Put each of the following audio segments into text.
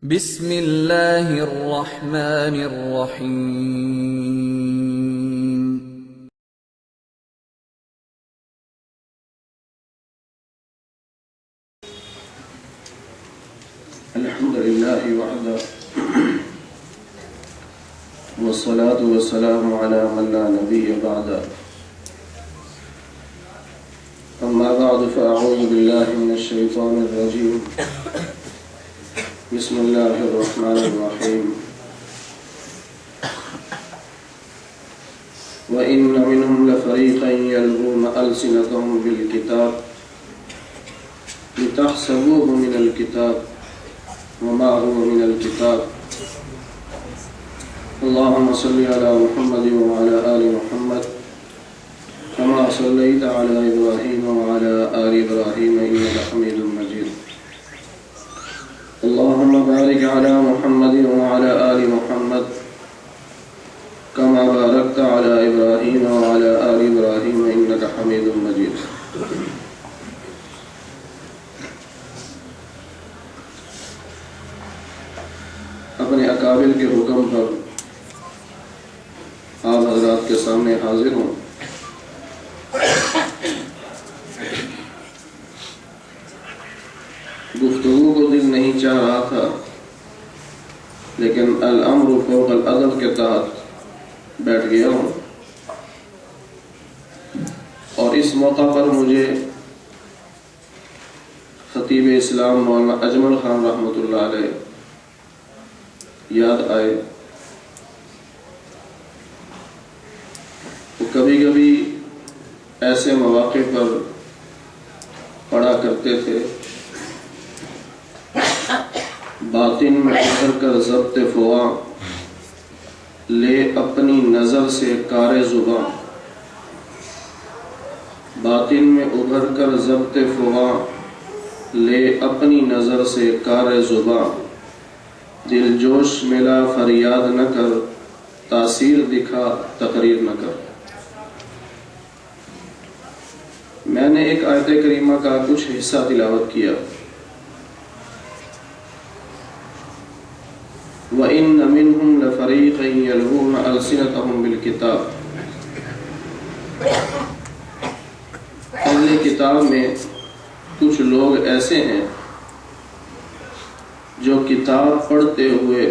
بسم اللہ الرحمن الرحیم الحمدللہ وحدہ والصلاة والسلام على من لا نبی بعدہ اما بعد فاعوذ باللہ من الشیطان الرجیم بسم اللہ الرحمن الرحیم وَإِنَّ مِنْهُمْ لَفَرِيقًا يَلْوُونَ أَلْسِنَتَهُمْ بِالْكِتَابِ لِتَحْسَبُوهُ مِنَ الْكِتَابِ وَمَا هُوَ مِنَ الْكِتَابِ اللهم صل على محمد وعلى آل محمد كما صليت على إبراهيم وعلى آل إبراهيم إنك حميد مجيد اللهم بارك على محمد وعلى آل محمد كما باركت على إبراهيم وعلى آل إبراهيم إنك حميد مجيد اپنے اکابر کے حکم پر آپ حضرات کے سامنے حاضر ہوں۔ گفتگو کو دل نہیں چاہ رہا تھا، لیکن الامر فوق العدل کے تحت بیٹھ گیا ہوں، اور اس موقع پر مجھے خطیب اسلام مولانا اجمل خان رحمۃ اللہ علیہ یاد آئے۔ وہ کبھی کبھی ایسے مواقع پر پڑھا کرتے تھے، باطن میں ابھر کر ضبط فواں لے اپنی نظر سے کار زباں، باطن میں ابھر کر ضبط فواں لے اپنی نظر سے کار زباں، دل جوش ملا فریاد نہ کر، تاثیر دکھا تقریر نہ کر۔ میں نے ایک آیت کریمہ کا کچھ حصہ تلاوت کیا، وَإِنَّ مِنْهُمْ لَفَرِيقًا يَلْوُونَ أَلْسِنَتَهُمْ بِالْكِتَابِ۔ اہل کتاب میں کچھ لوگ ایسے ہیں جو کتاب پڑھتے ہوئے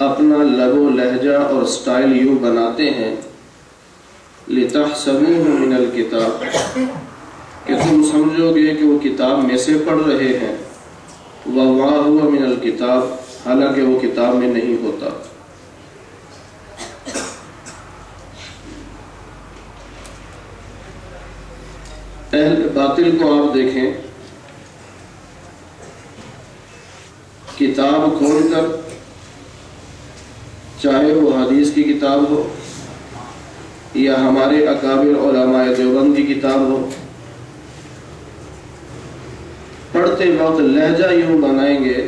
اپنا لب و لہجہ اور سٹائل یوں بناتے ہیں، لِتَحْسَبُوهُ مِنَ الْكِتَابِ، کہ تم سمجھو گے کہ وہ کتاب میں سے پڑھ رہے ہیں، وَمَا هُوَ مِنَ الْكِتَابِ، حالانکہ وہ کتاب میں نہیں ہوتا۔ اہل باطل کو آپ دیکھیں، کتاب کھول کر، چاہے وہ حدیث کی کتاب ہو یا ہمارے اکابر علماء دیوبند کی کتاب ہو، پڑھتے وقت لہجہ یوں بنائیں گے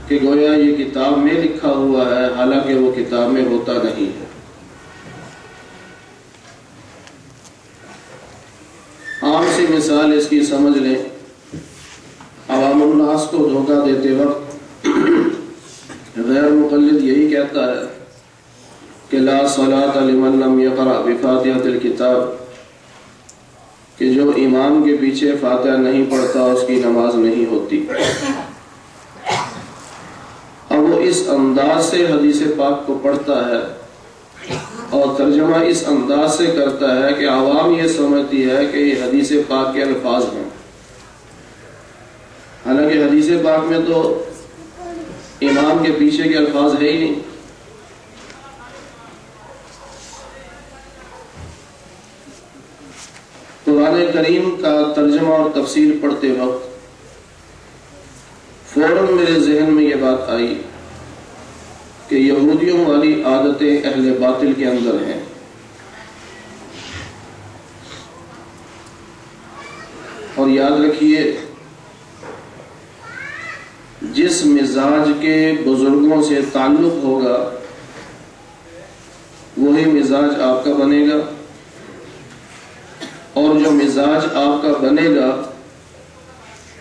کہ گویا یہ کتاب میں لکھا ہوا ہے، حالانکہ وہ کتاب میں ہوتا نہیں ہے۔ عام سی مثال اس کی سمجھ لیں، عوام الناس کو دھوکہ دیتے وقت غیر مقلد یہی کہتا ہے کہ لا صلاۃ لمن لم یقرأ بفاتحۃ الکتاب، کہ جو امام کے پیچھے فاتحہ نہیں پڑھتا اس کی نماز نہیں ہوتی۔ اب وہ اس انداز سے حدیث پاک کو پڑھتا ہے اور ترجمہ اس انداز سے کرتا ہے کہ عوام یہ سمجھتی ہے کہ یہ حدیث پاک کے الفاظ ہیں، حالانکہ حدیث پاک میں تو امام کے پیچھے کے الفاظ ہے ہی نہیں۔ قرآن کریم کا ترجمہ اور تفسیر پڑھتے وقت فوراً میرے ذہن میں یہ بات آئی کہ یہودیوں والی عادتیں اہل باطل کے اندر ہیں، اور یاد رکھیے جس مزاج کے بزرگوں سے تعلق ہوگا وہی مزاج آپ کا بنے گا، اور جو مزاج آپ کا بنے گا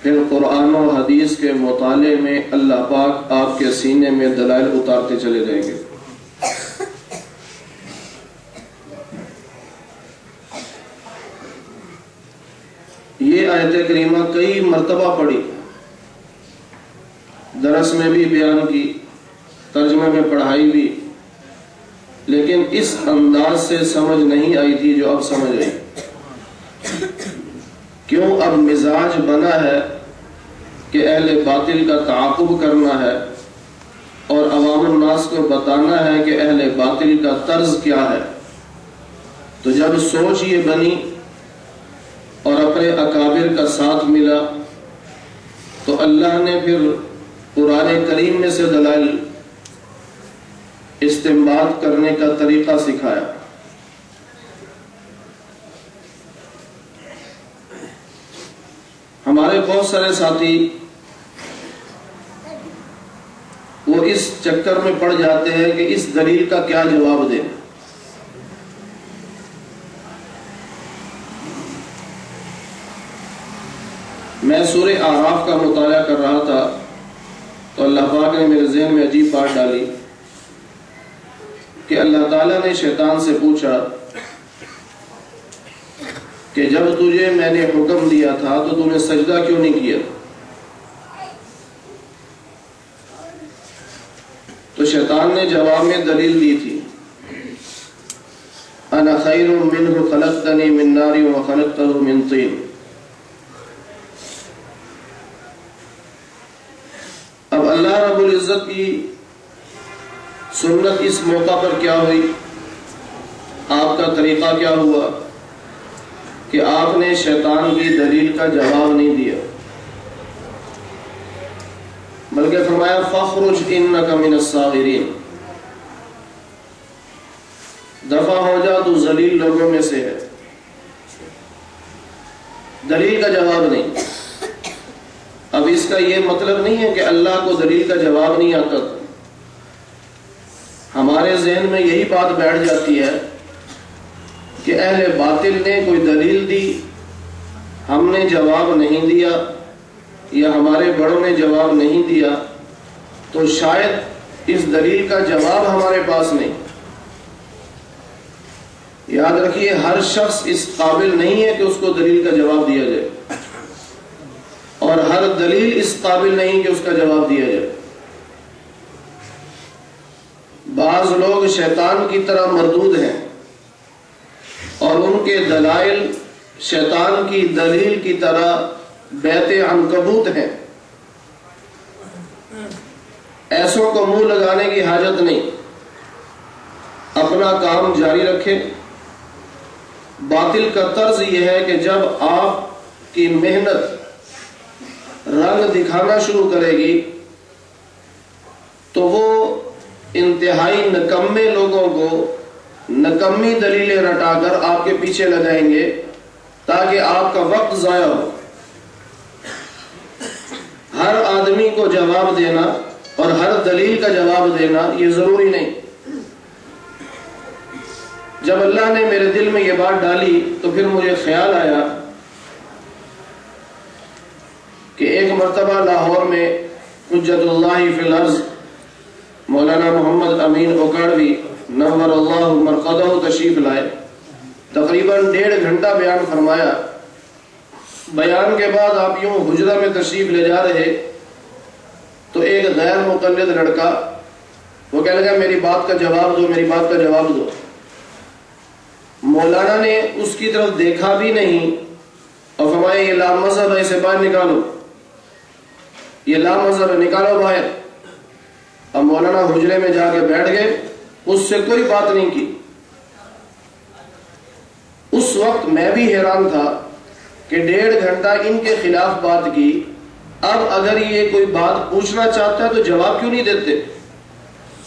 پھر قرآن و حدیث کے مطالعے میں اللہ پاک آپ کے سینے میں دلائل اتارتے چلے جائیں گے۔ یہ آیت کریمہ کئی مرتبہ پڑھی، درس میں بھی بیان کی، ترجمے میں پڑھائی بھی، لیکن اس انداز سے سمجھ نہیں آئی تھی جو اب سمجھ آئی۔ کیوں؟ اب مزاج بنا ہے کہ اہل باطل کا تعاقب کرنا ہے اور عوام الناس کو بتانا ہے کہ اہل باطل کا طرز کیا ہے۔ تو جب سوچ یہ بنی اور اپنے اکابر کا ساتھ ملا تو اللہ نے پھر قرآن کریم میں سے دلائل استنباط کرنے کا طریقہ سکھایا۔ ہمارے بہت سارے ساتھی وہ اس چکر میں پڑ جاتے ہیں کہ اس دلیل کا کیا جواب دیں۔ میں سورہ اعراف کا مطالعہ کر رہا تھا تو اللہ پاک نے میرے ذہن میں عجیب بات ڈالی کہ اللہ تعالیٰ نے شیطان سے پوچھا کہ جب تجھے میں نے حکم دیا تھا تو تم نے سجدہ کیوں نہیں کیا؟ تو شیطان نے جواب میں دلیل دی تھی، انا خیر منہ خلقتنی من نار وخلقتہ من طین۔ اب اللہ رب العزت کی سنت اس موقع پر کیا ہوئی، آپ کا طریقہ کیا ہوا کہ آپ نے شیطان کی دلیل کا جواب نہیں دیا، بلکہ فرمایا فَاخْرُجْ إِنَّكَ مِنَ الصَّاغِرِينَ، دفع ہو جا تو ذلیل لوگوں میں سے ہے۔ دلیل کا جواب نہیں۔ اب اس کا یہ مطلب نہیں ہے کہ اللہ کو دلیل کا جواب نہیں آتا تھا۔ ہمارے ذہن میں یہی بات بیٹھ جاتی ہے کہ اہل باطل نے کوئی دلیل دی، ہم نے جواب نہیں دیا یا ہمارے بڑوں نے جواب نہیں دیا، تو شاید اس دلیل کا جواب ہمارے پاس نہیں۔ یاد رکھیے، ہر شخص اس قابل نہیں ہے کہ اس کو دلیل کا جواب دیا جائے، اور ہر دلیل اس قابل نہیں کہ اس کا جواب دیا جائے۔ بعض لوگ شیطان کی طرح مردود ہیں اور ان کے دلائل شیطان کی دلیل کی طرح بیت عنکبوت ہیں۔ ایسوں کو منہ لگانے کی حاجت نہیں، اپنا کام جاری رکھے۔ باطل کا طرز یہ ہے کہ جب آپ کی محنت رنگ دکھانا شروع کرے گی تو وہ انتہائی نکمے لوگوں کو نکمی دلیلیں رٹا کر آپ کے پیچھے لگائیں گے تاکہ آپ کا وقت ضائع ہو۔ ہر آدمی کو جواب دینا اور ہر دلیل کا جواب دینا یہ ضروری نہیں۔ جب اللہ نے میرے دل میں یہ بات ڈالی تو پھر مجھے خیال آیا کہ ایک مرتبہ لاہور میں حجت اللہ فی الارض مولانا محمد امین اوکاڑوی نور اللہ مرقدہ تشریف لائے، تقریباً 1.5 گھنٹہ بیان فرمایا۔ بیان کے بعد آپ یوں حجرہ میں تشریف لے جا رہے تو ایک غیر مقلد لڑکا وہ کہنے لگا میری بات کا جواب دو، میری بات کا جواب دو۔ مولانا نے اس کی طرف دیکھا بھی نہیں اور فرمایا یہ لا مذہب ہے، اسے باہر نکالو، یہ لا مذہب ہے، نکالو باہر۔ اب مولانا حجرے میں جا کے بیٹھ گئے، اس سے کوئی بات نہیں کی۔ اس وقت میں بھی حیران تھا کہ 1.5 گھنٹہ ان کے خلاف بات کی، اب اگر یہ کوئی بات پوچھنا چاہتا ہے تو جواب کیوں نہیں دیتے؟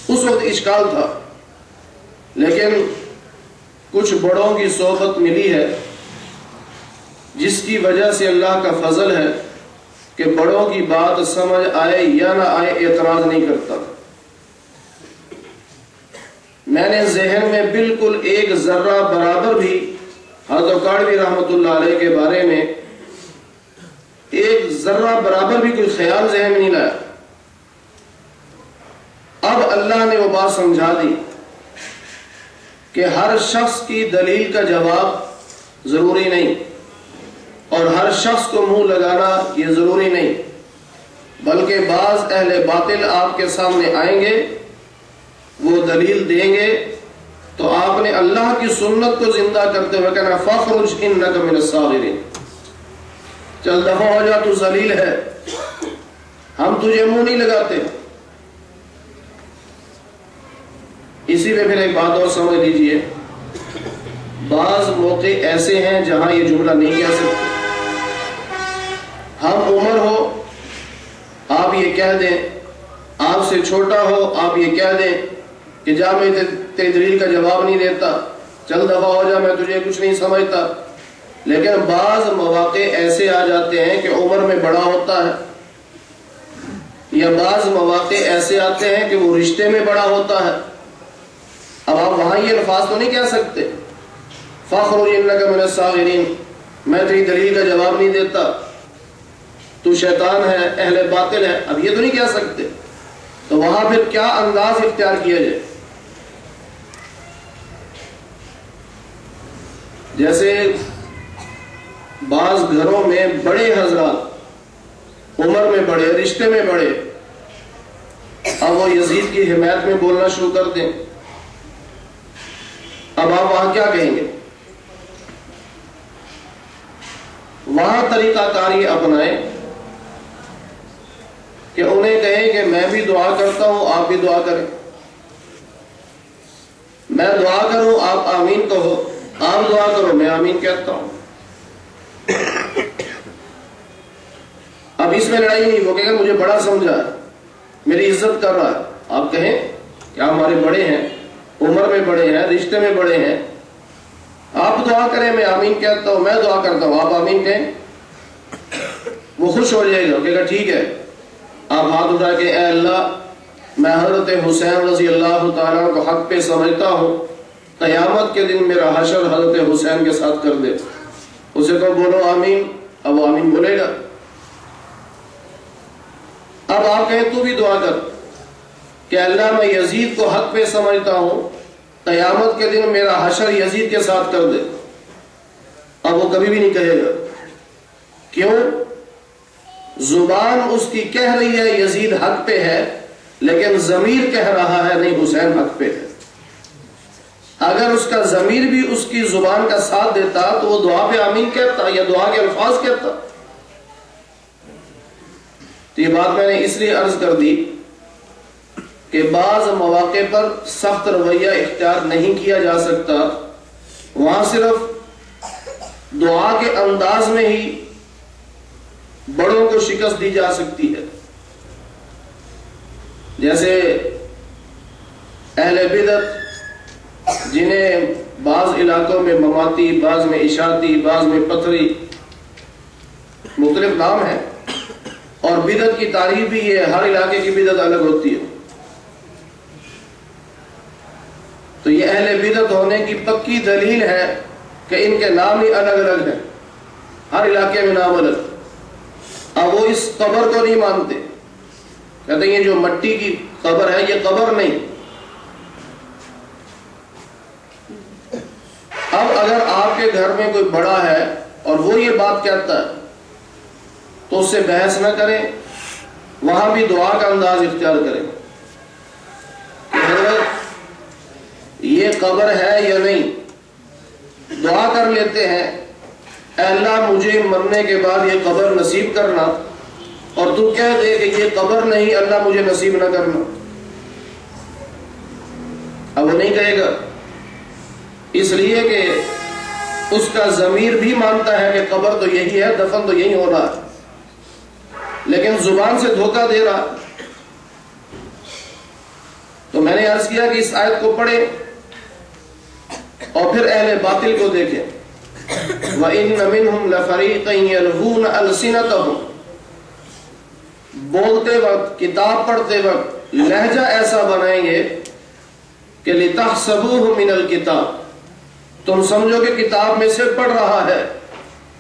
اس وقت اشکال تھا۔ لیکن کچھ بڑوں کی صحبت ملی ہے جس کی وجہ سے اللہ کا فضل ہے کہ بڑوں کی بات سمجھ آئے یا نہ آئے اعتراض نہیں کرتا۔ میں نے ذہن میں بالکل ایک ذرہ برابر بھی حضرت اوکاڑوی رحمۃ اللہ علیہ کے بارے میں ایک ذرہ برابر بھی کوئی خیال ذہن میں نہیں لایا. اب اللہ نے وہ بات سمجھا دی کہ ہر شخص کی دلیل کا جواب ضروری نہیں اور ہر شخص کو منہ لگانا یہ ضروری نہیں، بلکہ بعض اہل باطل آپ کے سامنے آئیں گے، وہ دلیل دیں گے، تو آپ نے اللہ کی سنت کو زندہ کرتے ہوئے کہنا فخرج انک من الصاغرین، چل دفع ہو جا، تو ذلیل ہے، ہم تجھے منہ نہیں لگاتے. اسی میں پھر ایک بات اور سمجھ لیجئے، بعض موقع ایسے ہیں جہاں یہ جملہ نہیں کہہ سکتے. ہم عمر ہو آپ یہ کہہ دیں، آپ سے چھوٹا ہو آپ یہ کہہ دیں کہ جا میں دلیل کا جواب نہیں دیتا، چل دفع ہو جا، میں تجھے کچھ نہیں سمجھتا. لیکن بعض مواقع ایسے آ جاتے ہیں کہ عمر میں بڑا ہوتا ہے، یا بعض مواقع ایسے آتے ہیں کہ وہ رشتے میں بڑا ہوتا ہے. اب آپ وہاں یہ الفاظ تو نہیں کہہ سکتے فخرج انک من الصاغرین، میں تیری دلیل کا جواب نہیں دیتا، تو شیطان ہے، اہل باطل ہے، اب یہ تو نہیں کہہ سکتے. تو وہاں پھر کیا انداز اختیار کیا جائے؟ جیسے بعض گھروں میں بڑے حضرات عمر میں بڑے، رشتے میں بڑے، اب وہ یزید کی حمایت میں بولنا شروع کر دیں، اب آپ وہاں کیا کہیں گے؟ وہاں طریقہ کاری اپنائیں کہ انہیں کہیں کہ میں بھی دعا کرتا ہوں، آپ بھی دعا کریں، میں دعا کروں آپ آمین کہو، آپ دعا کرو میں آمین کہتا ہوں. اب اس میں لڑائی نہیں، وہ کہے گا مجھے بڑا سمجھا ہے، میری عزت کر رہا ہے. آپ کہیں کہ ہمارے بڑے ہیں، عمر میں بڑے ہیں، رشتے میں بڑے ہیں، آپ دعا کریں میں آمین کہتا ہوں، میں دعا کرتا ہوں آپ آمین کہیں. وہ خوش ہو جائے گا، کہے گا ٹھیک ہے. آپ ہاتھ اٹھا کے اے اللہ میں حضرت حسین رضی اللہ تعالیٰ کو حق پہ سمجھتا ہوں، قیامت کے دن میرا حشر حضرت حسین کے ساتھ کر دے. اسے کہو بولو آمین، اب وہ آمین بولے گا. اب آپ کہیں تو بھی دعا کر کہ اللہ میں یزید کو حق پہ سمجھتا ہوں، قیامت کے دن میرا حشر یزید کے ساتھ کر دے. اب وہ کبھی بھی نہیں کہے گا. کیوں؟ زبان اس کی کہہ رہی ہے یزید حق پہ ہے، لیکن ضمیر کہہ رہا ہے نہیں حسین حق پہ ہے. اگر اس کا ضمیر بھی اس کی زبان کا ساتھ دیتا تو وہ دعا پہ آمین کہتا یا دعا کے الفاظ کہتا. تو یہ بات میں نے اس لیے عرض کر دی کہ بعض مواقع پر سخت رویہ اختیار نہیں کیا جا سکتا، وہاں صرف دعا کے انداز میں ہی بڑوں کو شکست دی جا سکتی ہے. جیسے اہل بدعت جنہیں بعض علاقوں میں مماتی، بعض میں اشاعتی، بعض میں پتھری، مختلف نام ہیں، اور بدعت کی تعریف بھی ہے، ہر علاقے کی بدعت الگ ہوتی ہے. تو یہ اہل بدعت ہونے کی پکی دلیل ہے کہ ان کے نام ہی الگ الگ ہیں، ہر علاقے میں نام الگ. اب وہ اس قبر کو نہیں مانتے، کہتے ہیں یہ جو مٹی کی قبر ہے یہ قبر نہیں. اب اگر آپ کے گھر میں کوئی بڑا ہے اور وہ یہ بات کہتا ہے تو اس سے بحث نہ کریں، وہاں بھی دعا کا انداز اختیار کریں کہ حضرت یہ قبر ہے یا نہیں. دعا کر لیتے ہیں اے اللہ مجھے مرنے کے بعد یہ قبر نصیب کرنا، اور تو کہہ دے کہ یہ قبر نہیں، اللہ مجھے نصیب نہ کرنا. اب وہ نہیں کہے گا، اس لیے کہ اس کا ضمیر بھی مانتا ہے کہ قبر تو یہی ہے، دفن تو یہی ہو رہا ہے، لیکن زبان سے دھوکہ دے رہا. تو میں نے عرض کیا کہ اس آیت کو پڑھیں اور پھر اہل باطل کو دیکھیں. وَإِنَّ مِنْهُمْ لَفَرِيقًا يَلْوُونَ أَلْسِنَتَهُمْ، بولتے وقت، کتاب پڑھتے وقت لہجہ ایسا بنائیں گے کہ لِتَحْسَبُوهُ مِنَ الْكِتَابِ، تم سمجھو کہ کتاب میں سے پڑھ رہا ہے.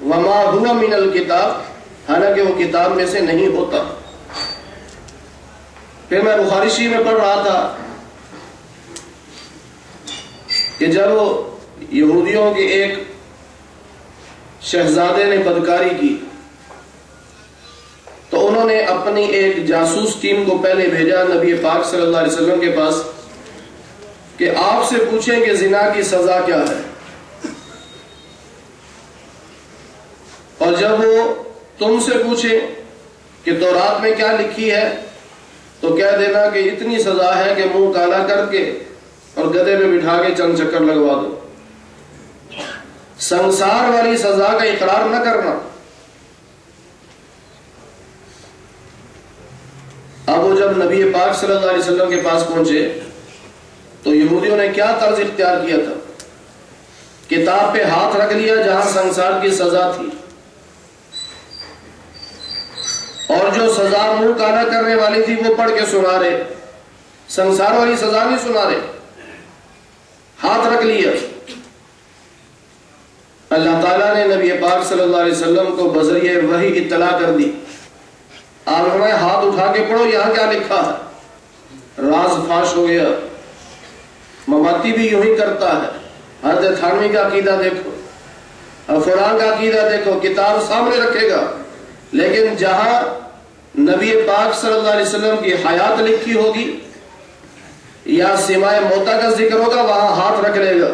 وَمَا هُوَ مِنَ الْكِتَابِ، حالانکہ وہ کتاب میں سے نہیں ہوتا۔ پھر میں بخاری شریف میں پڑھ رہا تھا کہ جب یہودیوں کے ایک شہزادے نے بدکاری کی تو انہوں نے اپنی ایک جاسوس ٹیم کو پہلے بھیجا نبی پاک صلی اللہ علیہ وسلم کے پاس کہ آپ سے پوچھیں کہ زنا کی سزا کیا ہے، اور جب وہ تم سے پوچھیں کہ تورات میں کیا لکھی ہے تو کہہ دینا کہ اتنی سزا ہے کہ منہ کالا کر کے اور گدھے پہ بٹھا کے چند چکر لگوا دو۔ سنسار والی سزا کا اقرار نہ کرنا۔ اب وہ جب نبی پاک صلی اللہ علیہ وسلم کے پاس پہنچے تو یہودیوں نے کیا طرز اختیار کیا تھا؟ کتاب پہ ہاتھ رکھ لیا جہاں سنسار کی سزا تھی، اور جو سزا منہ کالا کرنے والی تھی وہ پڑھ کے سنا رہے، سنسار والی سزا نہیں سنا رہے، ہاتھ رکھ لیا۔ اللہ تعالیٰ نے نبی پاک صلی اللہ علیہ وسلم کو بذریعہ وحی اطلاع کر دی۔ آپ ہمیں ہاتھ اٹھا کے پڑھو یہاں کیا لکھا ہے۔ راز فاش ہو گیا۔ مماتی بھی یوں ہی کرتا ہے۔ حضرت تھانوی کا عقیدہ دیکھو، فلاں کا عقیدہ دیکھو، کتاب سامنے رکھے گا، لیکن جہاں نبی پاک صلی اللہ علیہ وسلم کی حیات لکھی ہوگی یا سماع موتا کا ذکر ہوگا وہاں ہاتھ رکھ لے گا،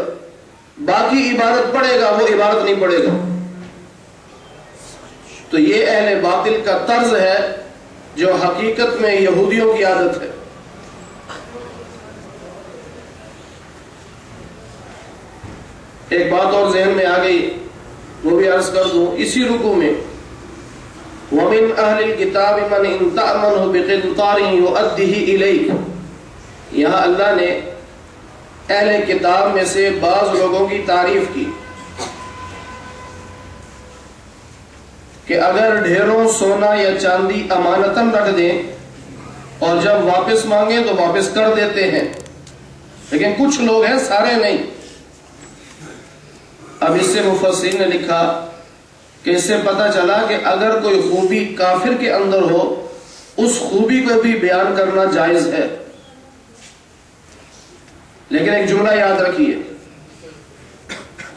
باقی عبارت پڑھے گا وہ عبارت نہیں پڑھے گا۔ تو یہ اہل باطل کا طرز ہے جو حقیقت میں یہودیوں کی عادت ہے۔ ایک بات اور ذہن میں آ گئی، وہ بھی عرض کر دوں اسی رکوع میں، وَمِنْ أَهْلِ الْكِتَابِ مَنْ إِنْ تَأْمَنْهُ بِقِنْطَارٍ يُؤَدِّهِ إِلَيْكَ۔ یہاں اللہ نے اہل کتاب میں سے بعض لوگوں کی تعریف کی کہ اگر ڈھیروں سونا یا چاندی امانتاً رکھ دیں اور جب واپس مانگیں تو واپس کر دیتے ہیں، لیکن کچھ لوگ ہیں، سارے نہیں۔ اب اس سے مفسرین نے لکھا کہ اس سے پتہ چلا کہ اگر کوئی خوبی کافر کے اندر ہو اس خوبی کو بھی بیان کرنا جائز ہے، لیکن ایک جملہ یاد رکھیے،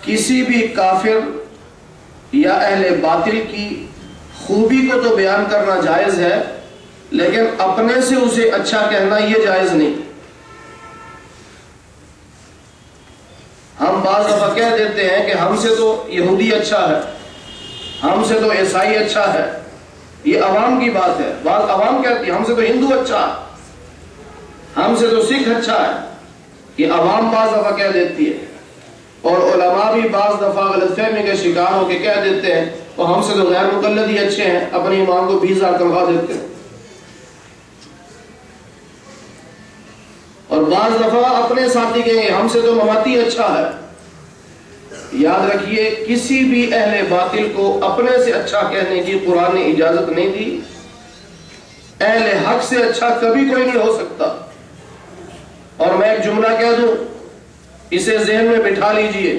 کسی بھی کافر یا اہل باطل کی خوبی کو تو بیان کرنا جائز ہے، لیکن اپنے سے اسے اچھا کہنا یہ جائز نہیں۔ ہم بعض دفعہ کہہ دیتے ہیں کہ ہم سے تو یہودی اچھا ہے، ہم سے تو عیسائی اچھا ہے، یہ عوام کی بات ہے۔ بعض عوام کہتی ہے ہم سے تو ہندو اچھا ہے، ہم سے تو سکھ اچھا ہے، یہ عوام بعض دفعہ کہہ دیتی ہے، اور علماء بھی بعض دفعہ غلط فہمی کے شکار ہو کے کہہ دیتے ہیں تو ہم سے تو غیر مقلد ہی اچھے ہیں، اپنے امام کو 20,000 تنخواہ دیتے ہیں، اور بعض دفعہ اپنے ساتھی کہیں گے ہم سے تو مماتی اچھا ہے۔ یاد رکھیے کسی بھی اہل باطل کو اپنے سے اچھا کہنے کی قرآن نے اجازت نہیں دی، اہل حق سے اچھا کبھی کوئی نہیں ہو سکتا۔ اور میں ایک جملہ کہہ دوں، اسے ذہن میں بٹھا لیجئے،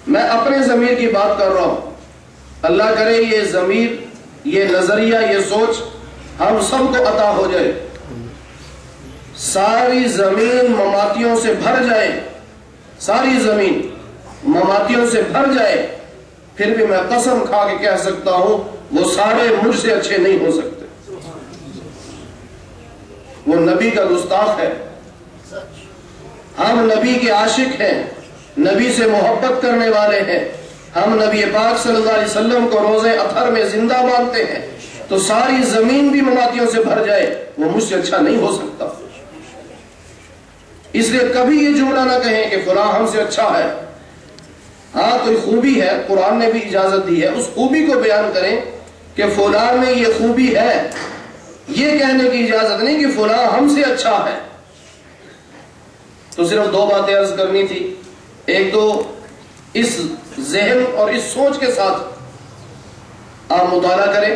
میں اپنے ضمیر کی بات کر رہا ہوں، اللہ کرے یہ ضمیر، یہ نظریہ، یہ سوچ ہم سب کو عطا ہو جائے، ساری زمین مماتیوں سے بھر جائے، ساری زمین مماتیوں سے بھر جائے، پھر بھی میں قسم کھا کے کہہ سکتا ہوں وہ سارے مجھ سے اچھے نہیں ہو سکتے۔ وہ نبی کا گستاخ ہے، ہم نبی کے عاشق ہیں، نبی سے محبت کرنے والے ہیں، ہم نبی پاک صلی اللہ علیہ وسلم کو روزے اطہر میں زندہ مانتے ہیں، تو ساری زمین بھی مماتیوں سے بھر جائے وہ مجھ سے اچھا نہیں ہو سکتا۔ اس لیے کبھی یہ جملہ نہ کہیں کہ فلاں ہم سے اچھا ہے۔ ہاں کوئی خوبی ہے، قرآن نے بھی اجازت دی ہے، اس خوبی کو بیان کریں کہ فلاں میں یہ خوبی ہے، یہ کہنے کی اجازت نہیں کہ فلاں ہم سے اچھا ہے۔ تو صرف دو باتیں عرض کرنی تھی، ایک تو اس ذہن اور اس سوچ کے ساتھ آپ مطالعہ کریں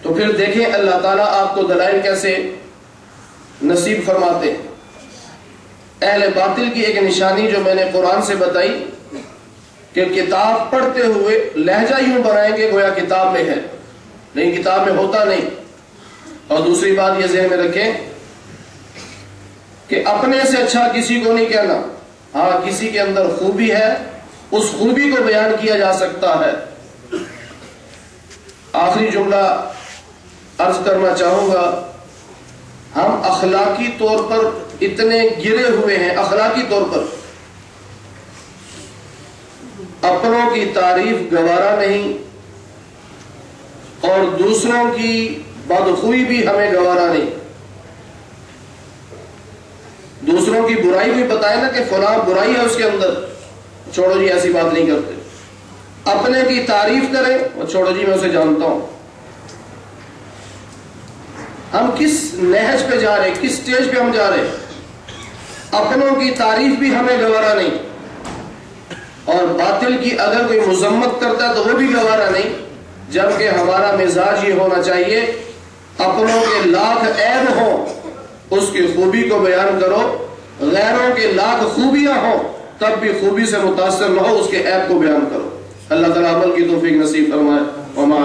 تو پھر دیکھیں اللہ تعالیٰ آپ کو دلائل کیسے نصیب فرماتے ہیں۔ اہل باطل کی ایک نشانی جو میں نے قرآن سے بتائی کہ کتاب پڑھتے ہوئے لہجہ یوں بنائیں گے گویا کتاب میں ہے، لیکن کتاب میں ہوتا نہیں۔ اور دوسری بات یہ ذہن میں رکھیں کہ اپنے سے اچھا کسی کو نہیں کہنا، ہاں کسی کے اندر خوبی ہے اس خوبی کو بیان کیا جا سکتا ہے۔ آخری جملہ عرض کرنا چاہوں گا، ہم اخلاقی طور پر اتنے گرے ہوئے ہیں، اخلاقی طور پر اپنوں کی تعریف گوارا نہیں اور دوسروں کی بدخوئی بھی ہمیں گوارا نہیں۔ دوسروں کی برائی بھی بتائے نا کہ فلاں برائی ہے اس کے اندر، چھوڑو جی ایسی بات نہیں کرتے۔ اپنے کی تعریف کریں اور چھوڑو جی میں اسے جانتا ہوں۔ ہم کس نہج پہ جا رہے ہیں، کس سٹیج پہ ہم جا رہے ہیں؟ اپنوں کی تعریف بھی ہمیں گوارا نہیں اور باطل کی اگر کوئی مذمت کرتا ہے تو وہ بھی گوارا نہیں، جبکہ ہمارا مزاج یہ ہونا چاہیے اپنوں کے لاکھ عیب ہوں اس کی خوبی کو بیان کرو، غیروں کے لاکھ خوبیاں ہوں تب بھی خوبی سے متاثر نہ ہو اس کے عیب کو بیان کرو۔ اللہ تعالیٰ عمل کی توفیق نصیب فرمائے۔ وما